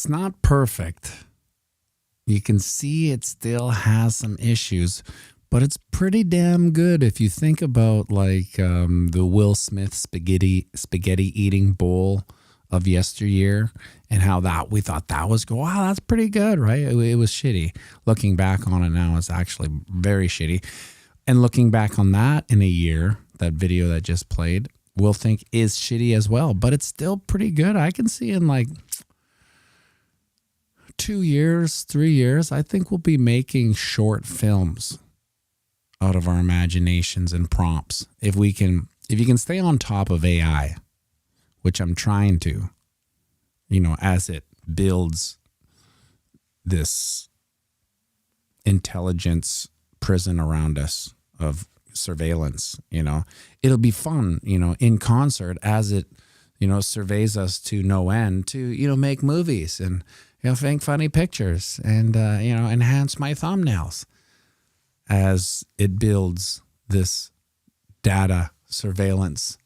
It's not perfect. You can see it still has some issues, but it's pretty damn good if you think about like the Will Smith spaghetti eating bowl of yesteryear and how that we thought that was wow, that's pretty good, right? It was shitty. Looking back on it now, it's actually very shitty. And looking back on that in a year, that video that just played, we'll think is shitty as well, but it's still pretty good. I can see in like 2 years, 3 years, I think we'll be making short films out of our imaginations and prompts. If you can stay on top of AI, which I'm trying to, as it builds this intelligence prison around us of surveillance, it'll be fun, in concert as it, surveys us to no end to, make movies and, think funny pictures and, enhance my thumbnails as it builds this data surveillance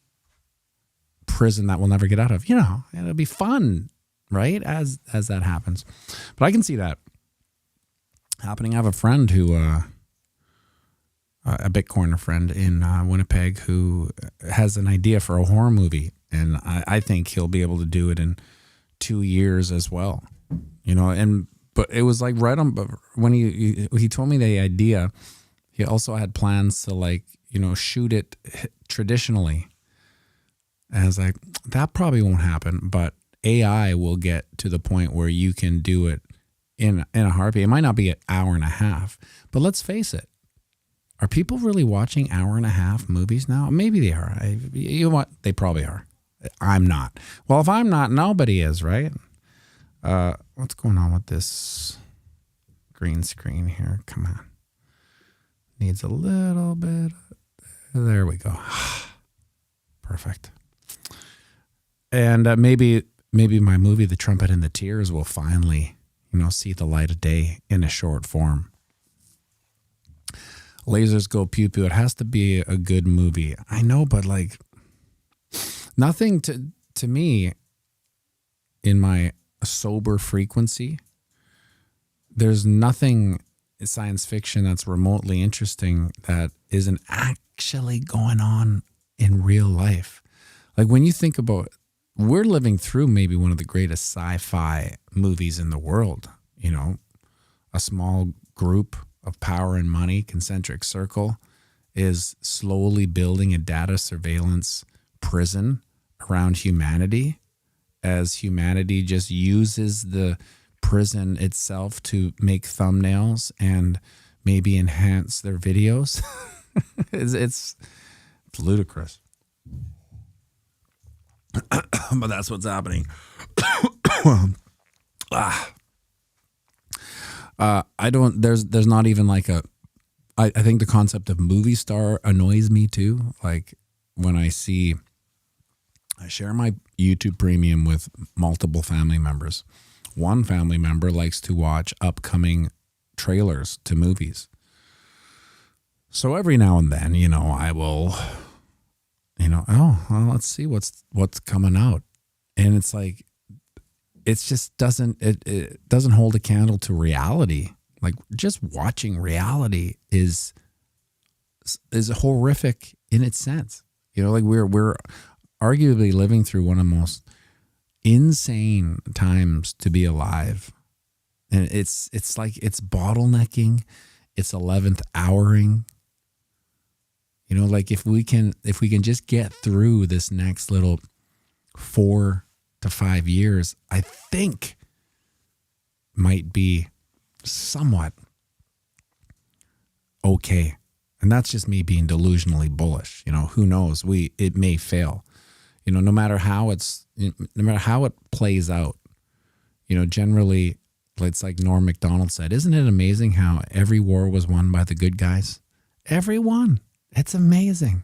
prison that we'll never get out of. It'll be fun, right? As that happens. But I can see that happening. I have a friend who, a Bitcoiner friend in Winnipeg who has an idea for a horror movie. And I think he'll be able to do it in 2 years as well. But it was like right on, but when he told me the idea, he also had plans to shoot it traditionally. And I was like, that probably won't happen, but AI will get to the point where you can do it in a heartbeat. It might not be an hour and a half, but let's face it. Are people really watching hour and a half movies now? Maybe they are. You know what? They probably are. I'm not. Well, if I'm not, nobody is, right? What's going on with this green screen here? Come on. Needs a little bit. There we go. Perfect. And maybe my movie, The Trumpet and the Tears, will finally, see the light of day in a short form. Lasers go pew pew. It has to be a good movie. I know, but nothing to me in my sober frequency. There's nothing science fiction that's remotely interesting that isn't actually going on in real life. Like when you think about, we're living through maybe one of the greatest sci-fi movies in the world. A small group of power and money, concentric circle, is slowly building a data surveillance prison around humanity as humanity just uses the prison itself to make thumbnails and maybe enhance their videos. it's ludicrous. But that's what's happening. There's not even I think the concept of movie star annoys me too. Like when I share my YouTube premium with multiple family members. One family member likes to watch upcoming trailers to movies. So every now and then, I will, let's see what's coming out. And it's like, it doesn't hold a candle to reality. Like just watching reality is horrific in its sense. We're arguably living through one of the most insane times to be alive. And it's bottlenecking, it's 11th houring. If we can just get through this next little 4 to 5 years, I think might be somewhat okay. And that's just me being delusionally bullish. Who knows? It may fail. No matter how it plays out, generally it's like Norm Macdonald said, isn't it amazing how every war was won by the good guys? Every one. It's amazing.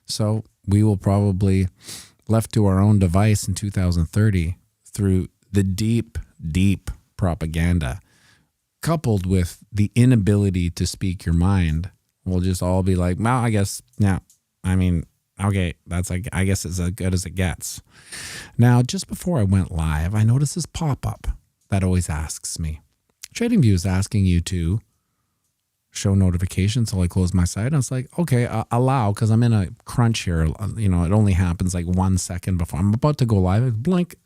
So we will probably, left to our own device in 2030 through the deep, deep propaganda, coupled with the inability to speak your mind, we'll just all be like, well, I guess, yeah, okay, that's I guess it's as good as it gets. Now, just before I went live, I noticed this pop-up. that always asks me. TradingView is asking you to show notifications till I close my site. I was like, okay, allow, because I'm in a crunch here. You know, it only happens like 1 second before I'm about to go live. I blink.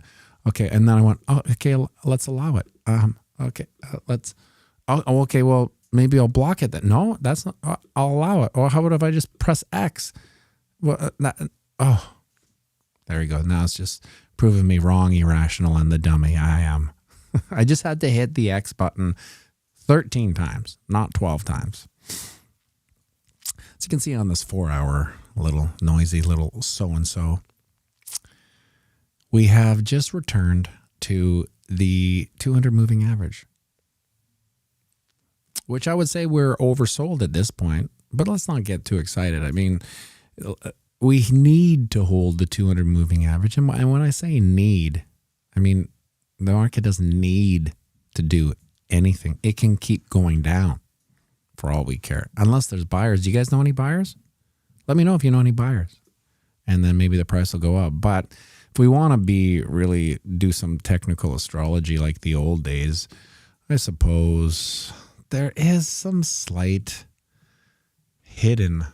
Okay, and then I went, oh, okay, let's allow it. Okay, let's. Oh, okay, well, maybe I'll block it. Then no, that's not. I'll allow it. Or how about if I just press X? Well, there you go. Now it's just proving me wrong, irrational, and the dummy I am. I just had to hit the X button 13 times, not 12 times. As you can see on this 4-hour little noisy little so-and-so, we have just returned to the 200 moving average, which I would say we're oversold at this point, but let's not get too excited. I mean, we need to hold the 200 moving average. And when I say need, I mean, the market doesn't need to do anything. It can keep going down for all we care, unless there's buyers. Do you guys know any buyers? Let me know if you know any buyers, and then maybe the price will go up. But if we want to be really do some technical astrology like the old days, I suppose there is some slight hidden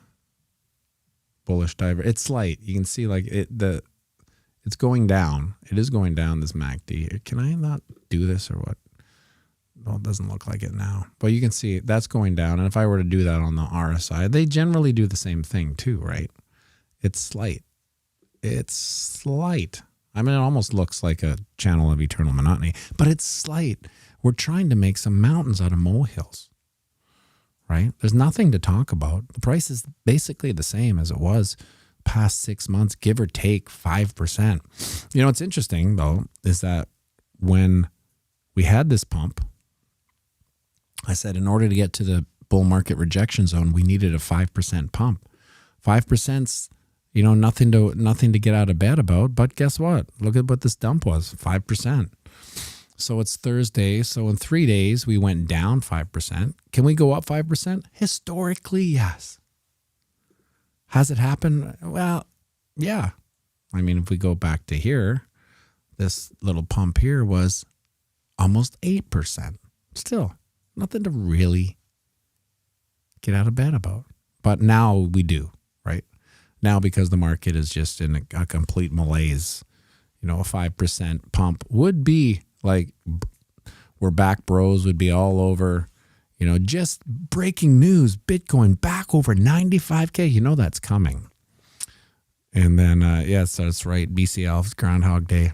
bullish diver. It's slight. You can see like it's going down. It is going down, this MACD. Can I not do this or what? Well, it doesn't look like it now. But you can see that's going down. And if I were to do that on the RSI, they generally do the same thing too, right? It's slight. It's slight. I mean, it almost looks like a channel of eternal monotony, but it's slight. We're trying to make some mountains out of molehills, right? There's nothing to talk about. The price is basically the same as it was past 6 months, give or take 5%. You know, what's interesting though, is that when we had this pump, I said in order to get to the bull market rejection zone, we needed a 5% pump. 5%'s, you know, nothing to get out of bed about. But guess what? Look at what this dump was, 5%. So it's Thursday. So in 3 days, we went down 5%. Can we go up 5%? Historically, yes. Has it happened? Well, yeah. I mean, if we go back to here, this little pump here was almost 8%. Still, nothing to really get out of bed about. But now we do, right? Now, because the market is just in a complete malaise, you know, a 5% pump would be like, we're back, bros, would be all over, you know, just breaking news, Bitcoin back over 95K. You know, that's coming. And then, so that's right. BCL's Groundhog Day.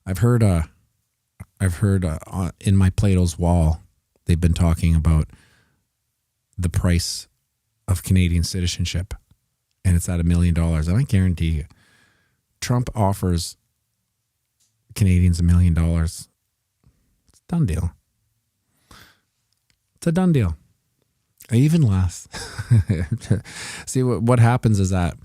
I've heard in my Plato's Wall, they've been talking about the price of Canadian citizenship, and it's at $1 million. And I guarantee you, Trump offers Canadians $1 million. It's a done deal. It's a done deal. Even less. See, what happens is that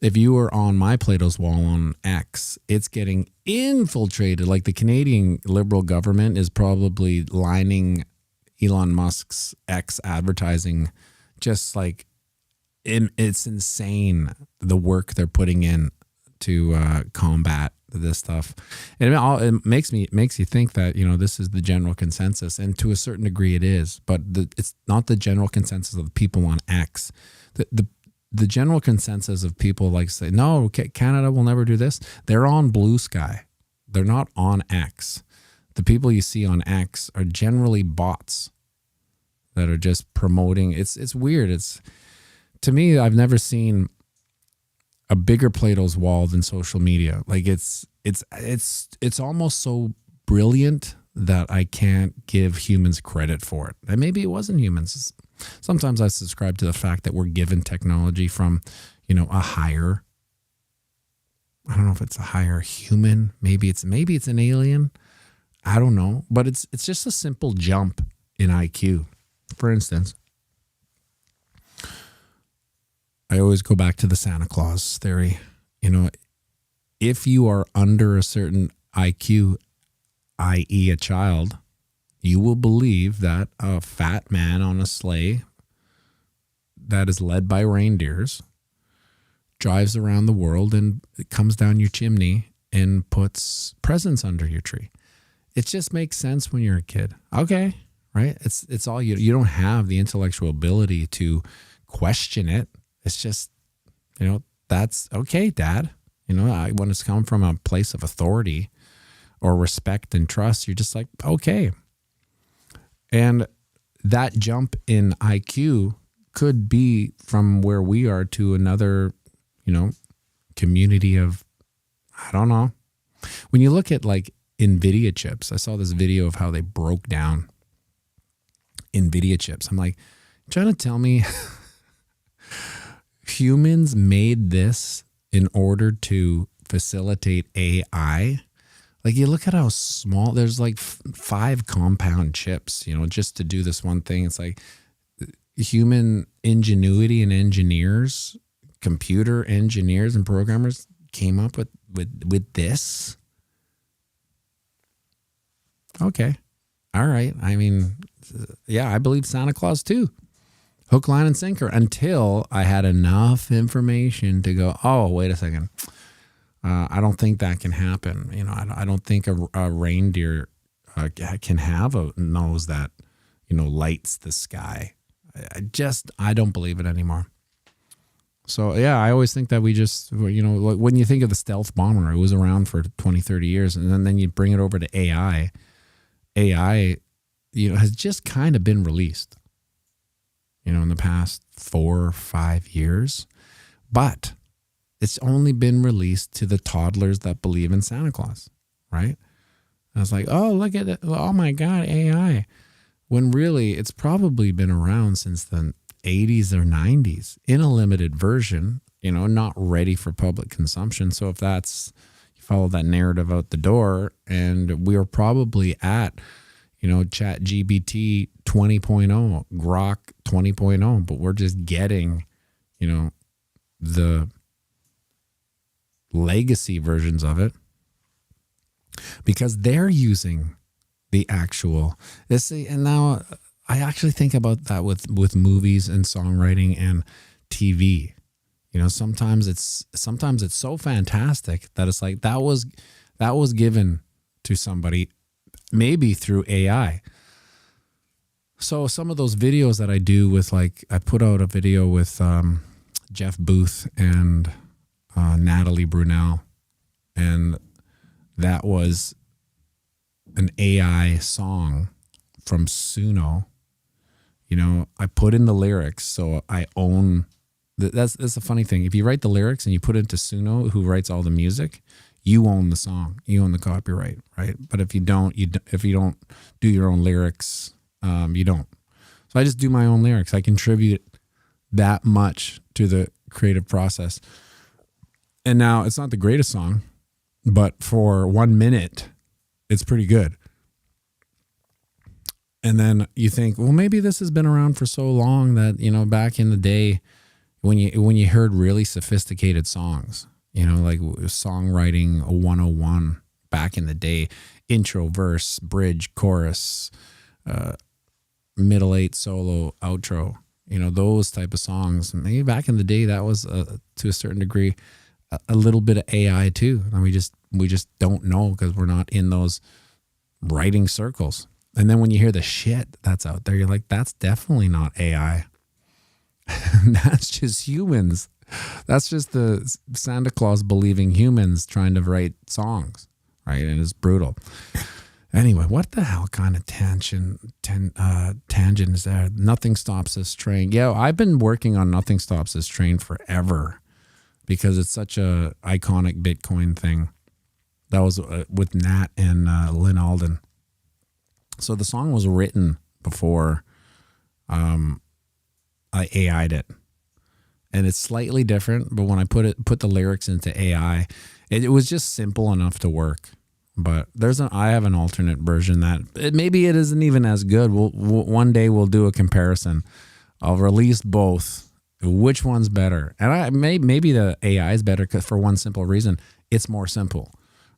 if you were on my Plato's Wall on X, it's getting infiltrated. Like the Canadian Liberal government is probably lining Elon Musk's X advertising, just like it's insane the work they're putting in to combat this stuff. And it makes you think that, you know, this is the general consensus, and to a certain degree it is, but it's not the general consensus of the people on X. The general consensus of people like say, no, Canada will never do this. They're on Blue Sky. They're not on X. The people you see on X are generally bots that are just promoting. It's weird. To me, I've never seen a bigger Plato's Wall than social media. Like it's almost so brilliant that I can't give humans credit for it. And maybe it wasn't humans. Sometimes I subscribe to the fact that we're given technology from, you know, a higher, I don't know if it's a higher human. Maybe it's an alien. I don't know. But it's just a simple jump in IQ. For instance, I always go back to the Santa Claus theory. You know, if you are under a certain IQ, i.e. a child, you will believe that a fat man on a sleigh that is led by reindeers drives around the world and comes down your chimney and puts presents under your tree. It just makes sense when you're a kid. Okay, right? It's all you don't have the intellectual ability to question it. It's just, that's okay, Dad. When it's come from a place of authority or respect and trust, you're just like, okay. And that jump in IQ could be from where we are to another, community of, I don't know. When you look at like NVIDIA chips, I saw this video of how they broke down NVIDIA chips. I'm like, trying to tell me humans made this in order to facilitate AI? Like, you look at how small, there's like 5 compound chips, just to do this one thing. It's like human ingenuity and engineers, computer engineers and programmers came up with this. Okay. All right. I mean, yeah, I believe Santa Claus too. Hook, line, and sinker, until I had enough information to go, oh, wait a second. I don't think that can happen. I don't think a reindeer can have a nose that, lights the sky. I don't believe it anymore. So, yeah, I always think that we just, when you think of the stealth bomber, it was around for 20, 30 years. And then you bring it over to AI. AI, has just kind of been released, in the past 4 or 5 years. But it's only been released to the toddlers that believe in Santa Claus, right? I was like, oh, look at it. Oh, my God, AI. When really it's probably been around since the 80s or 90s in a limited version, not ready for public consumption. So if you follow that narrative out the door, and we are probably at, Chat GBT 20.0, Grok 20.0, but we're just getting, the legacy versions of it because they're using the actual and now I actually think about that with movies and songwriting and TV. Sometimes it's so fantastic that it's like that was given to somebody maybe through AI. So some of those videos that I do with, like, I put out a video with Jeff Booth and Natalie Brunel, and that was an AI song from Suno. I put in the lyrics, so I own. That's a funny thing. If you write the lyrics and you put it into Suno, who writes all the music, you own the song. You own the copyright, right? But if you don't do your own lyrics, you don't. So I just do my own lyrics. I contribute that much to the creative process. And now it's not the greatest song, but for 1 minute, it's pretty good. And then you think, well, maybe this has been around for so long that, back in the day when you heard really sophisticated songs, like songwriting 101 back in the day, intro, verse, bridge, chorus, middle 8, solo, outro, those type of songs. Maybe back in the day that was to a certain degree a little bit of AI too. And we just don't know because we're not in those writing circles. And then when you hear the shit that's out there, you're like, that's definitely not AI. That's just humans. That's just the Santa Claus believing humans trying to write songs, right? And it's brutal. Anyway, what the hell kind of tangent is there? Nothing Stops This Train. Yeah, I've been working on Nothing Stops This Train forever because it's such a iconic Bitcoin thing. That was with Nat and Lynn Alden. So the song was written before I AI'd it. And it's slightly different, but when I put the lyrics into AI, it was just simple enough to work. But I have an alternate version that maybe it isn't even as good. One day we'll do a comparison. I'll release both. Which one's better? And maybe the AI is better for one simple reason. It's more simple,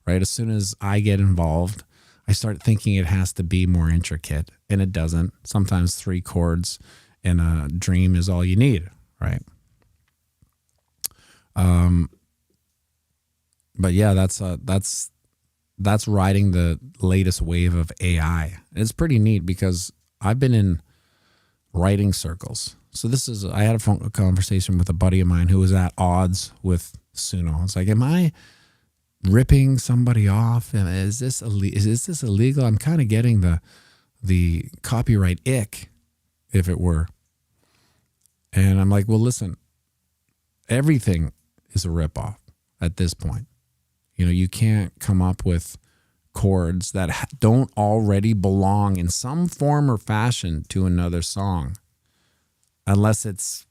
right? As soon as I get involved, I start thinking it has to be more intricate, and it doesn't. Sometimes 3 chords and a dream is all you need, right? But yeah, that's that's riding the latest wave of AI. It's pretty neat because I've been in writing circles. So I had a conversation with a buddy of mine who was at odds with Suno. It's like, am I ripping somebody off? And is this illegal? I'm kind of getting the copyright ick, if it were. And I'm like, well, listen, everything is a ripoff at this point. You know, you can't come up with chords that don't already belong in some form or fashion to another song, unless it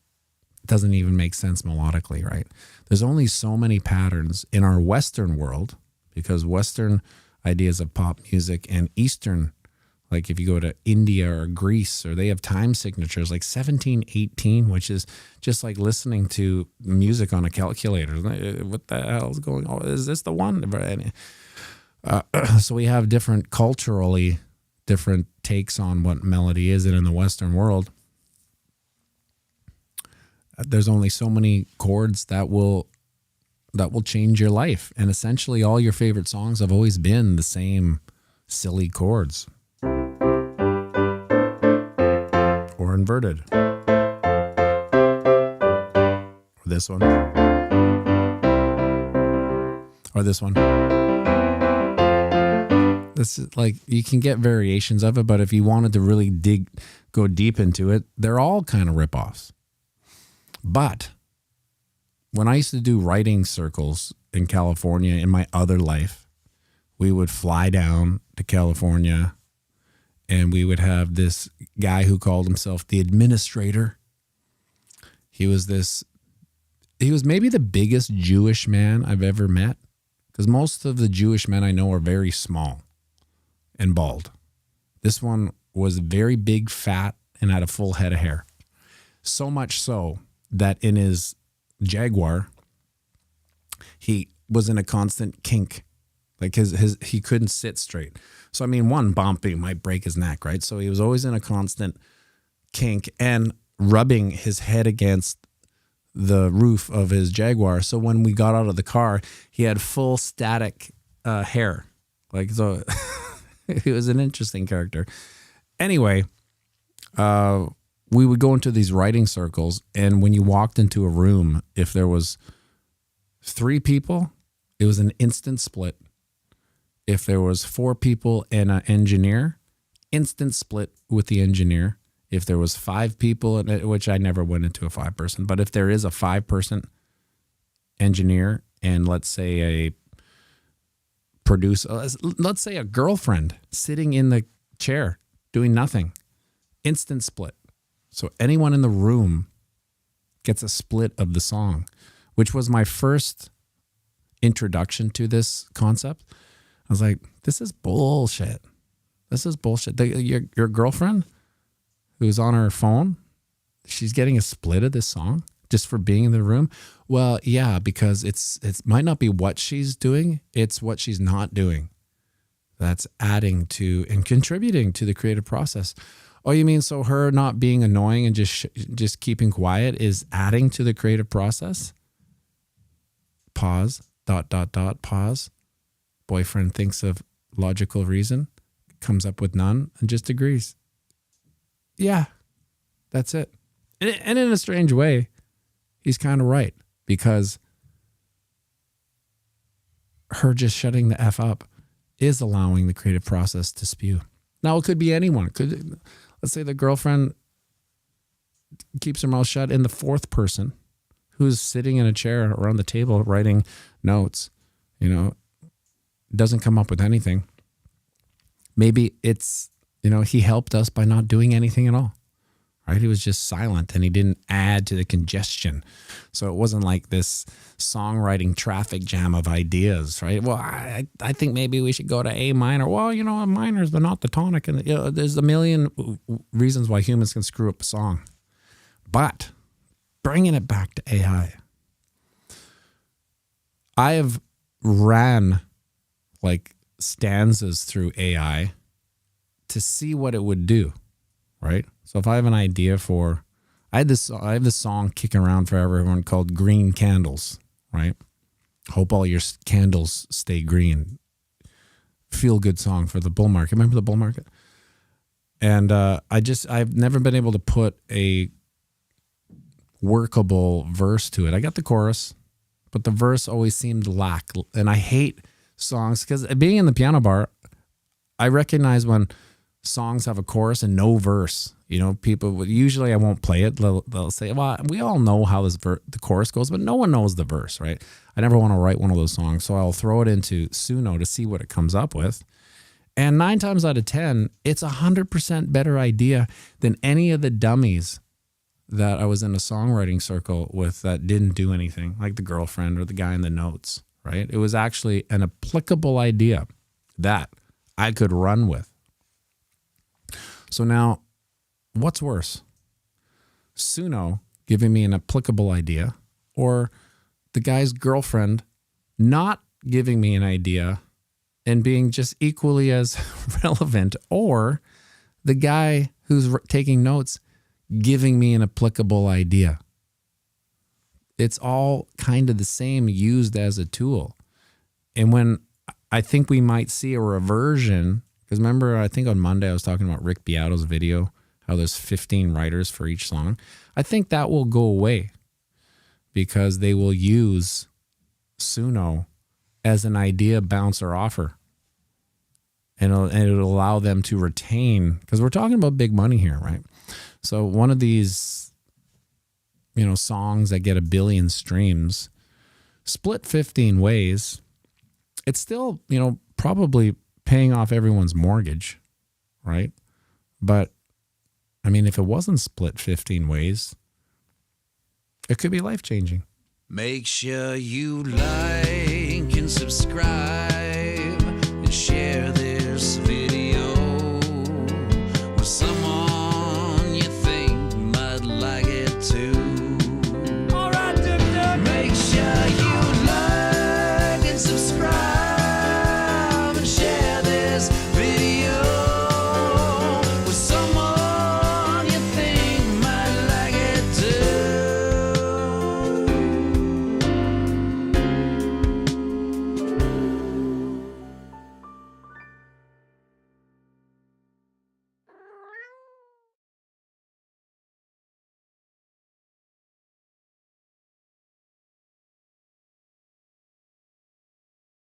doesn't even make sense melodically, right? There's only so many patterns in our Western world, because Western ideas of pop music and Eastern, like if you go to India or Greece, or they have time signatures like 1718, which is just like listening to music on a calculator. What the hell is going on? Is this the one? So we have culturally different takes on what melody is. And in the Western world, there's only so many chords that will change your life. And essentially all your favorite songs have always been the same silly chords. Or inverted. Or this one. Or this one. This is like, you can get variations of it, but if you wanted to really go deep into it, they're all kind of ripoffs. But when I used to do writing circles in California in my other life, we would fly down to California and we would have this guy who called himself the administrator. He was maybe the biggest Jewish man I've ever met, because most of the Jewish men I know are very small and bald. This one was very big, fat, and had a full head of hair. So much so that in his Jaguar, he was in a constant kink. Like he couldn't sit straight. So, I mean, one bump, he might break his neck, right? So he was always in a constant kink and rubbing his head against the roof of his Jaguar. So when we got out of the car, he had full static hair. Like, so he was an interesting character. Anyway, we would go into these writing circles, and when you walked into a room, if there was 3 people, it was an instant split. If there was 4 people and an engineer, instant split with the engineer. If there was 5 people, which I never went into a 5-person, but if there is a 5-person engineer and let's say a producer, let's say a girlfriend sitting in the chair doing nothing, instant split. So anyone in the room gets a split of the song, which was my first introduction to this concept. I was like, this is bullshit. This is bullshit. Your girlfriend who's on her phone, she's getting a split of this song just for being in the room. Well, yeah, because it might not be what she's doing, it's what she's not doing that's adding to and contributing to the creative process. Oh, you mean so her not being annoying and just keeping quiet is adding to the creative process? Pause. ... Pause. Boyfriend thinks of logical reason, comes up with none, and just agrees. Yeah, that's it. And in a strange way, he's kind of right, because her just shutting the F up is allowing the creative process to spew. Now, it could be anyone. Let's say the girlfriend keeps her mouth shut, and the 4th person who's sitting in a chair around the table writing notes, doesn't come up with anything. Maybe it's, he helped us by not doing anything at all, right? He was just silent and he didn't add to the congestion. So it wasn't like this songwriting traffic jam of ideas, right? Well, I think maybe we should go to A minor. Well, a minor is but not the tonic. And there's a million reasons why humans can screw up a song. But bringing it back to AI, I have ran like stanzas through AI to see what it would do, right? So if I have an idea I have this song kicking around forever, everyone, called Green Candles, right? Hope all your candles stay green. feel-good song for the bull market. Remember the bull market? And I've never been able to put a workable verse to it. I got the chorus, but the verse always seemed lack. And I hate songs because being in the piano bar, I recognize when songs have a chorus and no verse. You know, people usually I won't play it. They'll say, "Well, we all know how the chorus goes, but no one knows the verse, right?" I never want to write one of those songs, so I'll throw it into Suno to see what it comes up with. And 9 times out of 10, it's 100% better idea than any of the dummies that I was in a songwriting circle with that didn't do anything, like the girlfriend or the guy in the notes, right? It was actually an applicable idea that I could run with. So now, what's worse? Suno giving me an applicable idea, or the guy's girlfriend not giving me an idea and being just equally as relevant, or the guy who's taking notes giving me an applicable idea. It's all kind of the same, used as a tool. And when I think we might see a reversion, because remember, I think on Monday I was talking about Rick Beato's video, how there's 15 writers for each song. I think that will go away because they will use Suno as an idea bouncer offer. And it'll allow them to retain, because we're talking about big money here, right? So one of these, songs that get 1 billion streams, split 15 ways, it's still, probably paying off everyone's mortgage, right? But, if it wasn't split 15 ways, it could be life-changing. Make sure you like and subscribe and share this video.